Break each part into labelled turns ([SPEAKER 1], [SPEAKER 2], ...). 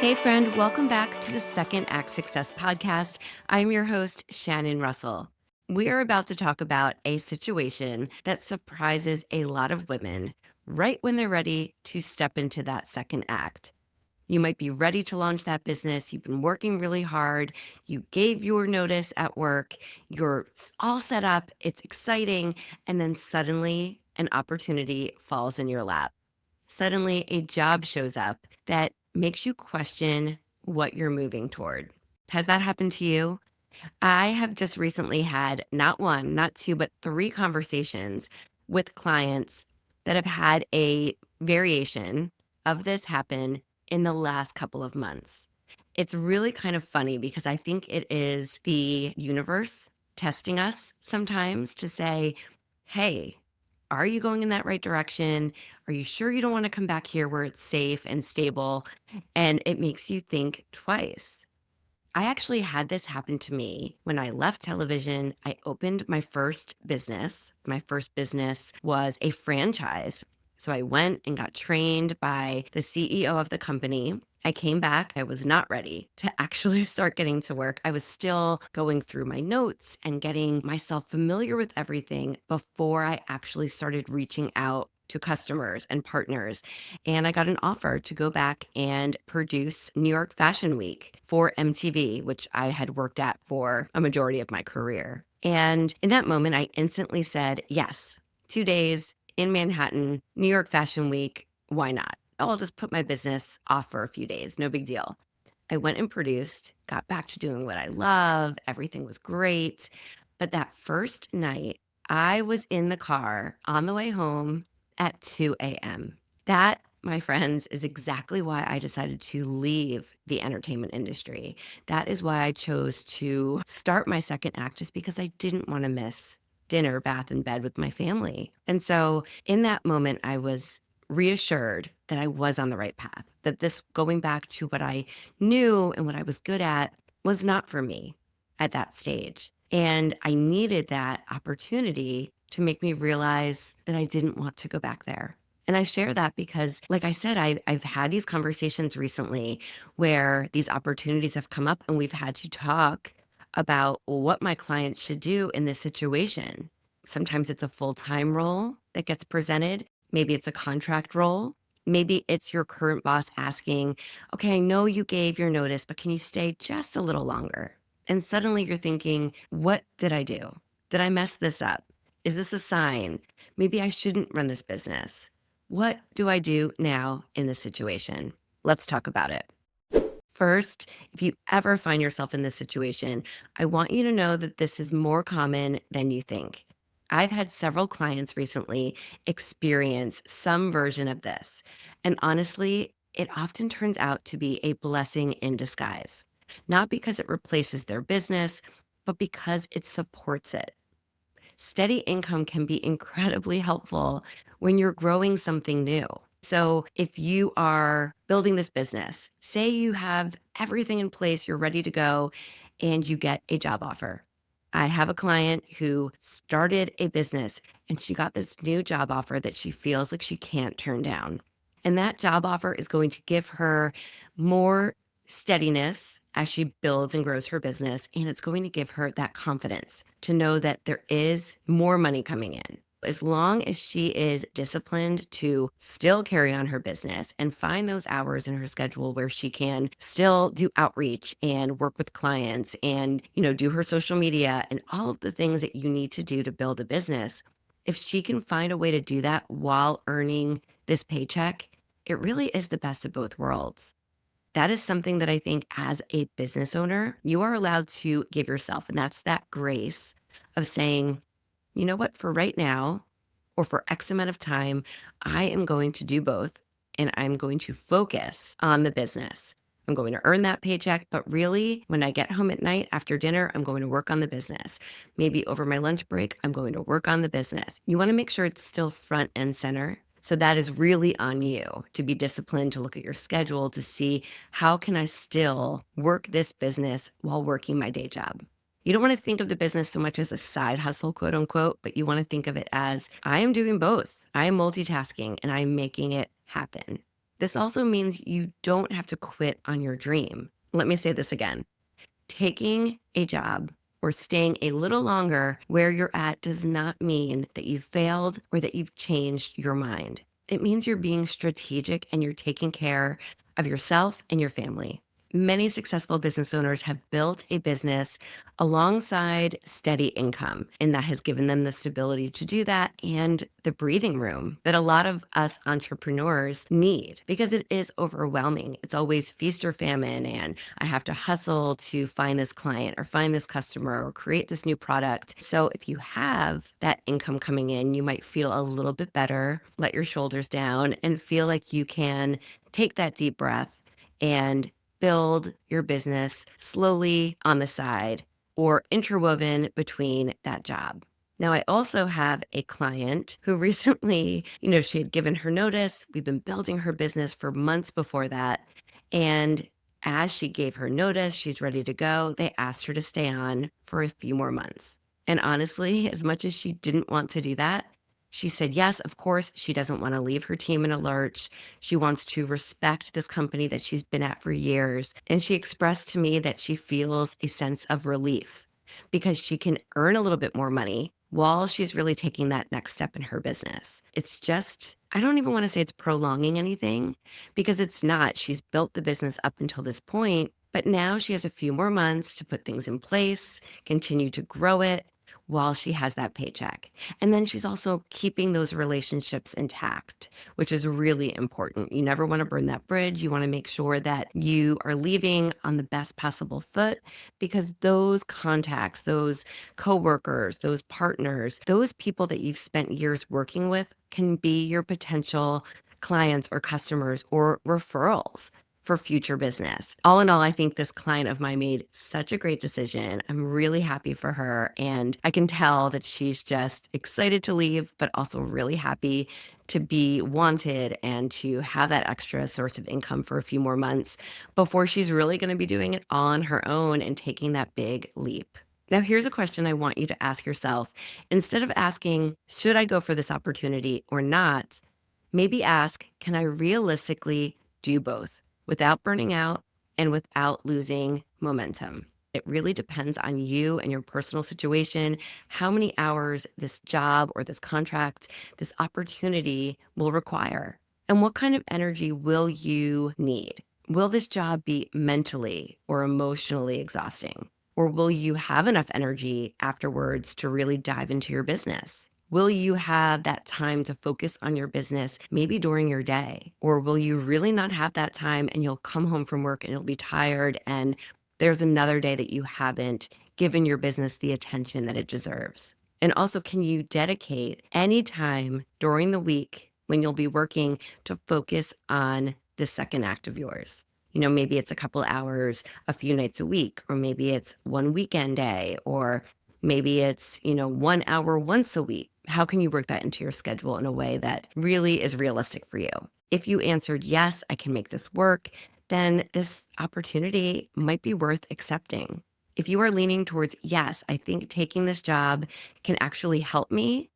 [SPEAKER 1] Hey, friend, welcome back to the Second Act Success podcast. I'm your host, Shannon Russell. We are about to talk about a situation that surprises a lot of women right when they're ready to step into that second act. You might be ready to launch that business. You've been working really hard. You gave your notice at work. You're all set up. It's exciting. And then suddenly an opportunity falls in your lap. Suddenly a job shows up that makes you question what you're moving toward. Has that happened to you? I have just recently had not one, not two, but three conversations with clients that have had a variation of this happen in the last couple of months. It's really kind of funny because I think it is the universe testing us sometimes to say, hey, are you going in that right direction? Are you sure you don't want to come back here where it's safe and stable? And it makes you think twice. I actually had this happen to me when I left television. I opened my first business. My first business was a franchise. So I went and got trained by the CEO of the company. I came back. I was not ready to actually start getting to work. I was still going through my notes and getting myself familiar with everything before I actually started reaching out to customers and partners. And I got an offer to go back and produce New York Fashion Week for MTV, which I had worked at for a majority of my career. And in that moment, I instantly said, yes, 2 days in Manhattan, New York Fashion Week. Why not? I'll just put my business off for a few days. No big deal. I went and produced, got back to doing what I love. Everything was great. But that first night, I was in the car on the way home at 2 a.m. That, my friends, is exactly why I decided to leave the entertainment industry. That is why I chose to start my second act, just because I didn't want to miss dinner, bath, and bed with my family. And so in that moment, I was reassured that I was on the right path, that this going back to what I knew and what I was good at was not for me at that stage. And I needed that opportunity to make me realize that I didn't want to go back there. And I share that because, like I said, I've had these conversations recently where these opportunities have come up and we've had to talk about what my clients should do in this situation. Sometimes it's a full-time role that gets presented. Maybe it's a contract role. Maybe it's your current boss asking, okay, I know you gave your notice, but can you stay just a little longer? And suddenly you're thinking, what did I do? Did I mess this up? Is this a sign? Maybe I shouldn't run this business. What do I do now in this situation? Let's talk about it. First, if you ever find yourself in this situation, I want you to know that this is more common than you think. I've had several clients recently experience some version of this. And honestly, it often turns out to be a blessing in disguise, not because it replaces their business, but because it supports it. Steady income can be incredibly helpful when you're growing something new. So if you are building this business, say you have everything in place, you're ready to go, and you get a job offer. I have a client who started a business and she got this new job offer that she feels like she can't turn down. And that job offer is going to give her more steadiness as she builds and grows her business. And it's going to give her that confidence to know that there is more money coming in. As long as she is disciplined to still carry on her business and find those hours in her schedule where she can still do outreach and work with clients and, do her social media and all of the things that you need to do to build a business. If she can find a way to do that while earning this paycheck, it really is the best of both worlds. That is something that I think as a business owner, you are allowed to give yourself. And that's that grace of saying, you know what, for right now, or for X amount of time, I am going to do both and I'm going to focus on the business. I'm going to earn that paycheck, but really when I get home at night after dinner, I'm going to work on the business. Maybe over my lunch break, I'm going to work on the business. You want to make sure it's still front and center. So that is really on you to be disciplined, to look at your schedule, to see how can I still work this business while working my day job. You don't want to think of the business so much as a side hustle, quote unquote, but you want to think of it as I am doing both. I am multitasking and I'm making it happen. This also means you don't have to quit on your dream. Let me say this again. Taking a job or staying a little longer where you're at does not mean that you've failed or that you've changed your mind. It means you're being strategic and you're taking care of yourself and your family. Many successful business owners have built a business alongside steady income, and that has given them the stability to do that and the breathing room that a lot of us entrepreneurs need because it is overwhelming. It's always feast or famine, and I have to hustle to find this client or find this customer or create this new product. So, if you have that income coming in, you might feel a little bit better, let your shoulders down, and feel like you can take that deep breath and build your business slowly on the side or interwoven between that job. Now, I also have a client who recently, she had given her notice. We've been building her business for months before that. And as she gave her notice, she's ready to go. They asked her to stay on for a few more months. And honestly, as much as she didn't want to do that, she said, yes, of course, she doesn't want to leave her team in a lurch. She wants to respect this company that she's been at for years. And she expressed to me that she feels a sense of relief because she can earn a little bit more money while she's really taking that next step in her business. It's just, I don't even want to say it's prolonging anything because it's not. She's built the business up until this point, but now she has a few more months to put things in place, continue to grow it while she has that paycheck. And then she's also keeping those relationships intact, which is really important. You never want to burn that bridge. You want to make sure that you are leaving on the best possible foot because those contacts, those coworkers, those partners, those people that you've spent years working with can be your potential clients or customers or referrals for future business. All in all, I think this client of mine made such a great decision. I'm really happy for her. And I can tell that she's just excited to leave, but also really happy to be wanted and to have that extra source of income for a few more months before she's really going to be doing it all on her own and taking that big leap. Now, here's a question I want you to ask yourself. Instead of asking, should I go for this opportunity or not? Maybe ask, can I realistically do both without burning out and without losing momentum? It really depends on you and your personal situation, how many hours this job or this contract, this opportunity will require, and what kind of energy will you need? Will this job be mentally or emotionally exhausting? Or will you have enough energy afterwards to really dive into your business? Will you have that time to focus on your business maybe during your day? Or will you really not have that time and you'll come home from work and you'll be tired and there's another day that you haven't given your business the attention that it deserves? And also, can you dedicate any time during the week when you'll be working to focus on the second act of yours? Maybe it's a couple hours a few nights a week, or maybe it's one weekend day, or maybe it's, 1 hour once a week. How can you work that into your schedule in a way that really is realistic for you? If you answered, yes, I can make this work, then this opportunity might be worth accepting. If you are leaning towards, yes, I think taking this job can actually help me,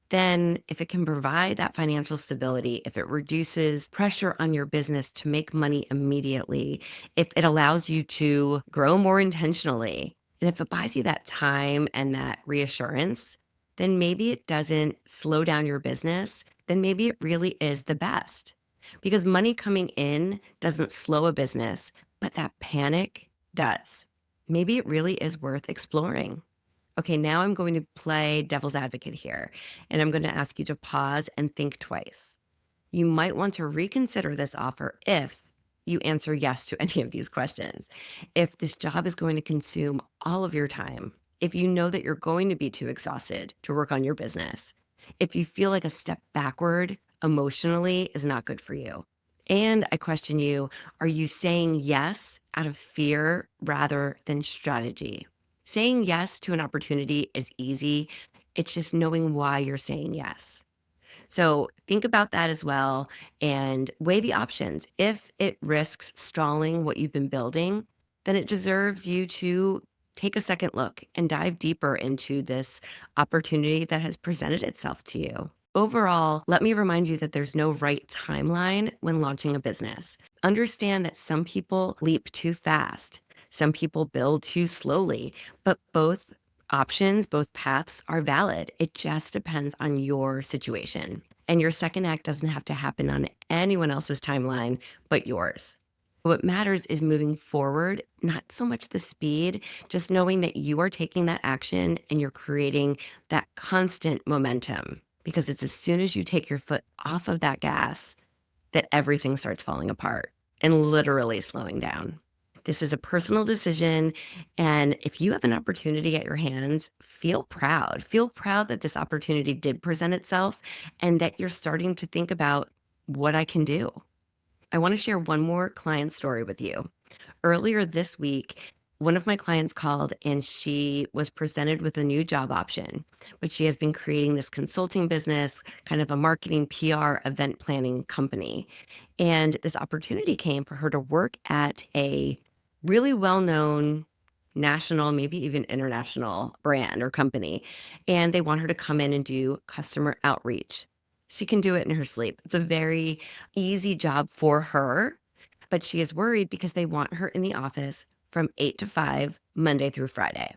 [SPEAKER 1] then if it can provide that financial stability, if it reduces pressure on your business to make money immediately, if it allows you to grow more intentionally, and if it buys you that time and that reassurance, then maybe it doesn't slow down your business. Then maybe it really is the best. Because money coming in doesn't slow a business, but that panic does. Maybe it really is worth exploring. Okay, now I'm going to play devil's advocate here, and I'm going to ask you to pause and think twice. You might want to reconsider this offer if you answer yes to any of these questions. If this job is going to consume all of your time, if you know that you're going to be too exhausted to work on your business, if you feel like a step backward emotionally is not good for you. And I question you, are you saying yes out of fear rather than strategy? Saying yes to an opportunity is easy. It's just knowing why you're saying yes. So think about that as well and weigh the options. If it risks stalling what you've been building, then it deserves you to take a second look and dive deeper into this opportunity that has presented itself to you. Overall, let me remind you that there's no right timeline when launching a business. Understand that some people leap too fast, some people build too slowly, but both options, both paths are valid. It just depends on your situation. And your second act doesn't have to happen on anyone else's timeline but yours. What matters is moving forward, not so much the speed, just knowing that you are taking that action and you're creating that constant momentum. Because it's as soon as you take your foot off of that gas that everything starts falling apart and literally slowing down. This is a personal decision. And if you have an opportunity at your hands, feel proud. Feel proud that this opportunity did present itself and that you're starting to think about what I can do. I want to share one more client story with you. Earlier this week, one of my clients called and she was presented with a new job option, but she has been creating this consulting business, kind of a marketing, PR, event planning company. And this opportunity came for her to work at a really well-known national, maybe even international brand or company. And they want her to come in and do customer outreach. She can do it in her sleep. It's a very easy job for her, but she is worried because they want her in the office from 8 to 5, Monday through Friday.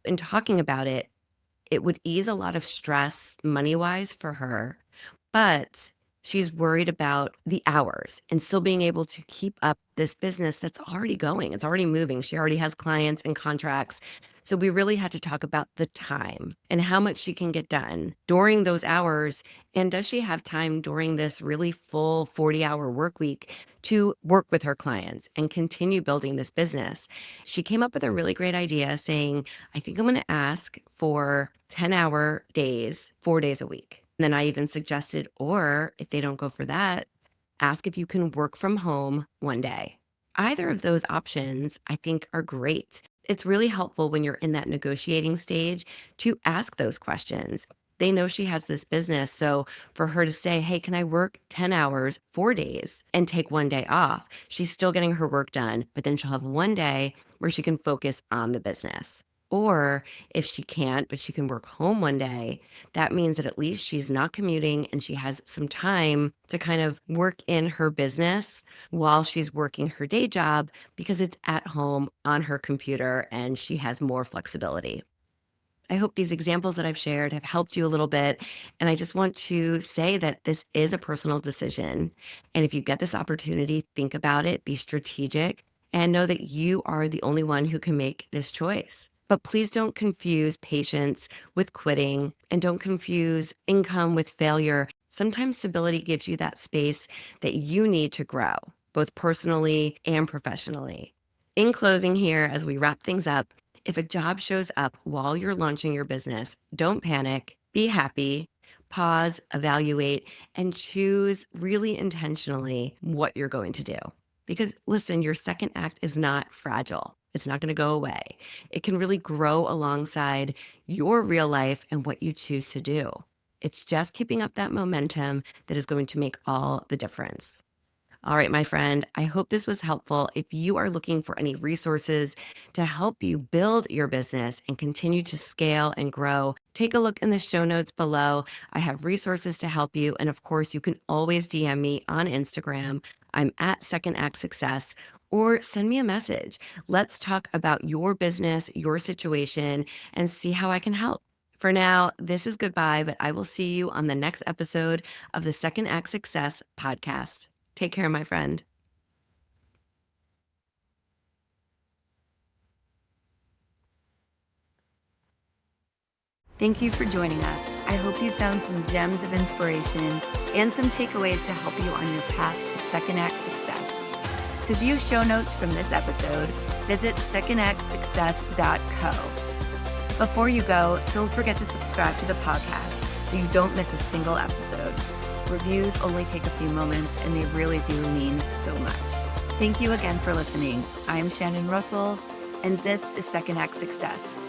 [SPEAKER 1] In talking about it, it would ease a lot of stress money-wise for her, but she's worried about the hours and still being able to keep up this business that's already going. It's already moving. She already has clients and contracts. So we really had to talk about the time and how much she can get done during those hours. And does she have time during this really full 40-hour work week to work with her clients and continue building this business? She came up with a really great idea saying, I think I'm going to ask for 10-hour days, 4 days a week. And then I even suggested, or if they don't go for that, ask if you can work from home one day. Either of those options, I think, are great. It's really helpful when you're in that negotiating stage to ask those questions. They know she has this business. So for her to say, hey, can I work 10 hours, 4 days and take one day off? She's still getting her work done, but then she'll have one day where she can focus on the business. Or if she can't, but she can work home one day, that means that at least she's not commuting and she has some time to kind of work in her business while she's working her day job because it's at home on her computer and she has more flexibility. I hope these examples that I've shared have helped you a little bit. And I just want to say that this is a personal decision. And if you get this opportunity, think about it, be strategic, and know that you are the only one who can make this choice. But please don't confuse patience with quitting and don't confuse income with failure. Sometimes stability gives you that space that you need to grow, both personally and professionally. In closing here, as we wrap things up, if a job shows up while you're launching your business, don't panic, be happy, pause, evaluate, and choose really intentionally what you're going to do. Because listen, your second act is not fragile. It's not going to go away. It can really grow alongside your real life and what you choose to do. It's just keeping up that momentum that is going to make all the difference. All right, my friend, I hope this was helpful. If you are looking for any resources to help you build your business and continue to scale and grow, take a look in the show notes below. I have resources to help you. And of course, you can always DM me on Instagram. I'm at Second Act Success, or send me a message. Let's talk about your business, your situation, and see how I can help. For now, this is goodbye, but I will see you on the next episode of the Second Act Success podcast. Take care, my friend.
[SPEAKER 2] Thank you for joining us. I hope you found some gems of inspiration and some takeaways to help you on your path to Second Act Success. To view show notes from this episode, visit secondactsuccess.co. Before you go, don't forget to subscribe to the podcast so you don't miss a single episode. Reviews only take a few moments and they really do mean so much. Thank you again for listening. I'm Shannon Russell, and this is Second Act Success.